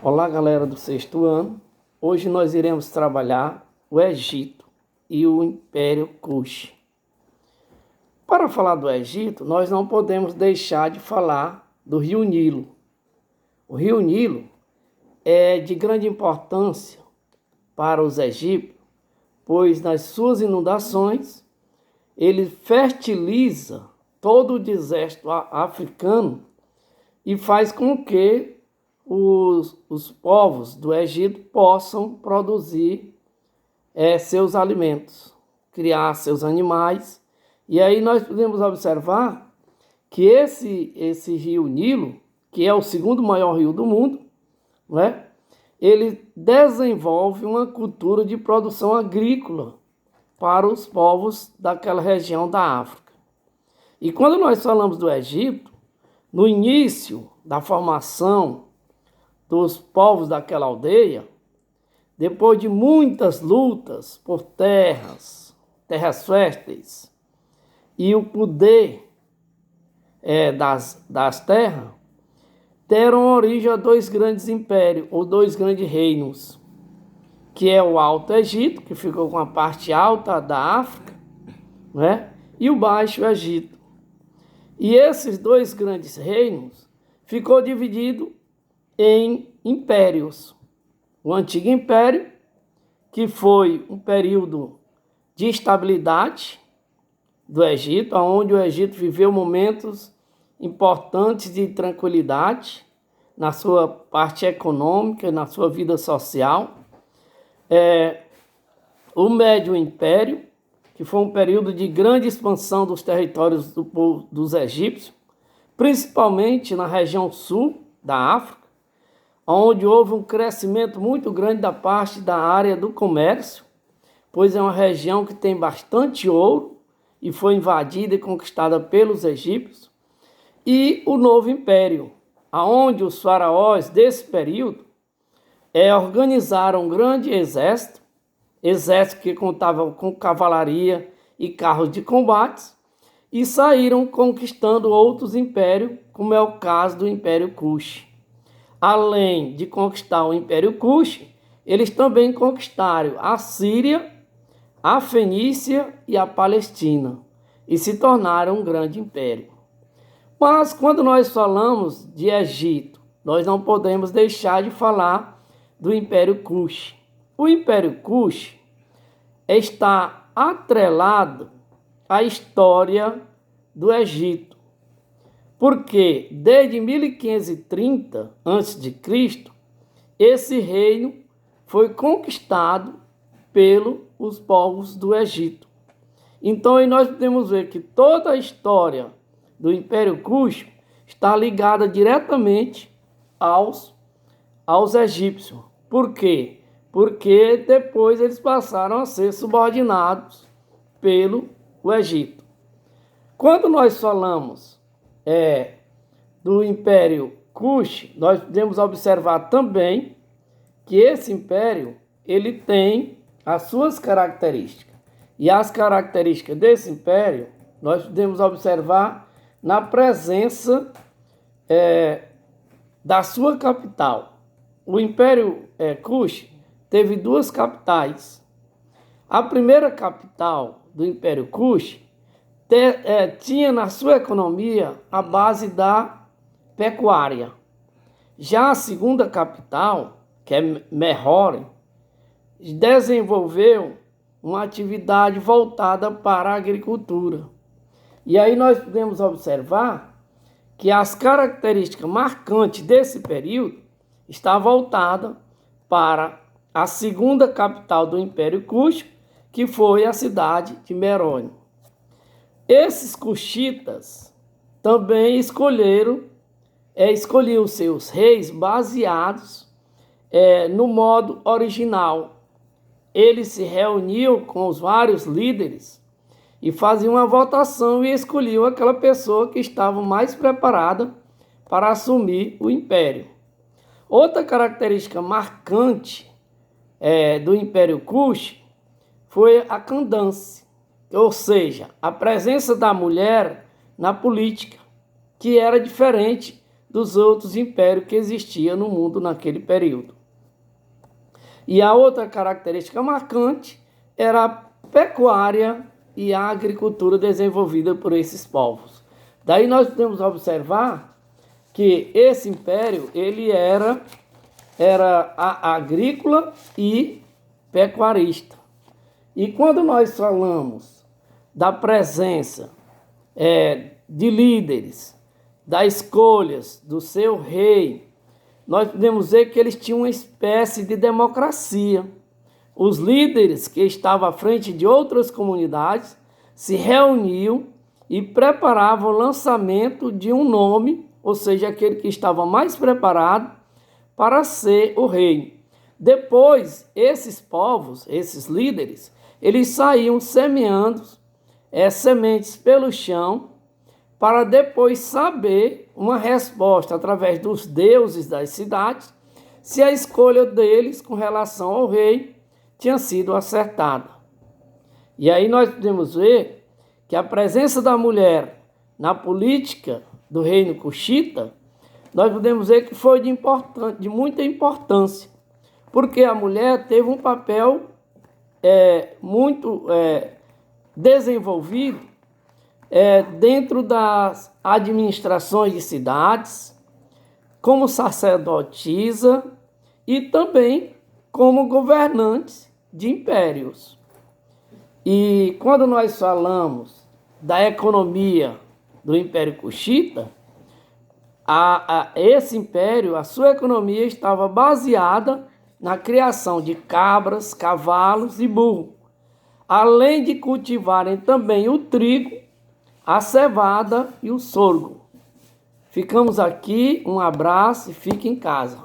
Olá, galera do sexto ano. Hoje nós iremos trabalhar o Egito e o Império Kush. Para falar do Egito, nós não podemos deixar de falar do Rio Nilo. O Rio Nilo é de grande importância para os egípcios, pois nas suas inundações ele fertiliza todo o deserto africano e faz com que os povos do Egito possam produzir seus alimentos, criar seus animais. E aí nós podemos observar que esse rio Nilo, que é o segundo maior rio do mundo, né, ele desenvolve uma cultura de produção agrícola para os povos daquela região da África. E quando nós falamos do Egito, no início da formação dos povos daquela aldeia, depois de muitas lutas por terras férteis e o poder das terras, deram origem a dois grandes impérios, ou dois grandes reinos, que é o Alto Egito, que ficou com a parte alta da África, né? E o Baixo Egito. E esses dois grandes reinos ficou dividido em impérios. O Antigo Império, que foi um período de estabilidade do Egito, onde o Egito viveu momentos importantes de tranquilidade na sua parte econômica, na sua vida social. O Médio Império, que foi um período de grande expansão dos territórios dos egípcios, principalmente na região sul da África, onde houve um crescimento muito grande da parte da área do comércio, pois é uma região que tem bastante ouro e foi invadida e conquistada pelos egípcios. E o Novo Império, onde os faraós desse período organizaram um grande exército que contava com cavalaria e carros de combates, e saíram conquistando outros impérios, como é o caso do Império Kush. Além de conquistar o Império Kush, eles também conquistaram a Síria, a Fenícia e a Palestina, e se tornaram um grande império. Mas quando nós falamos de Egito, nós não podemos deixar de falar do Império Kush. O Império Kush está atrelado à história do Egito, porque desde 1530 a.C., esse reino foi conquistado pelos povos do Egito. Então aí nós podemos ver que toda a história do Império Kush está ligada diretamente aos egípcios. Por quê? Porque depois eles passaram a ser subordinados pelo Egito. Quando nós falamos do Império Kush, nós podemos observar também que esse império ele tem as suas características. E as características desse império nós podemos observar na presença da sua capital. O Império Kush teve duas capitais. A primeira capital do Império Kush tinha na sua economia a base da pecuária. Já a segunda capital, que é Mehore, desenvolveu uma atividade voltada para a agricultura. E aí nós podemos observar que as características marcantes desse período estão voltadas para a segunda capital do Império Kush, que foi a cidade de Meroe. Esses cushitas também escolhiam seus reis baseados no modo original. Eles se reuniam com os vários líderes e faziam uma votação e escolhiam aquela pessoa que estava mais preparada para assumir o império. Outra característica marcante do Império Kush foi a candance, ou seja, a presença da mulher na política, que era diferente dos outros impérios que existiam no mundo naquele período. E a outra característica marcante era a pecuária e a agricultura desenvolvida por esses povos. Daí nós podemos observar que esse império ele era agrícola e pecuarista. E quando nós falamos da presença de líderes, das escolhas do seu rei, nós podemos dizer que eles tinham uma espécie de democracia. Os líderes que estavam à frente de outras comunidades se reuniam e preparavam o lançamento de um nome, ou seja, aquele que estava mais preparado para ser o rei. Depois, esses povos, esses líderes, eles saíam semeando sementes pelo chão para depois saber uma resposta através dos deuses das cidades se a escolha deles com relação ao rei tinha sido acertada. E aí nós podemos ver que a presença da mulher na política do reino cuxita, nós podemos ver que foi de muita importância, porque a mulher teve um papel muito desenvolvido dentro das administrações de cidades, como sacerdotisa e também como governantes de impérios. E quando nós falamos da economia do Império Cuxita, esse império, a sua economia estava baseada na criação de cabras, cavalos e burro, além de cultivarem também o trigo, a cevada e o sorgo. Ficamos aqui, um abraço e fique em casa.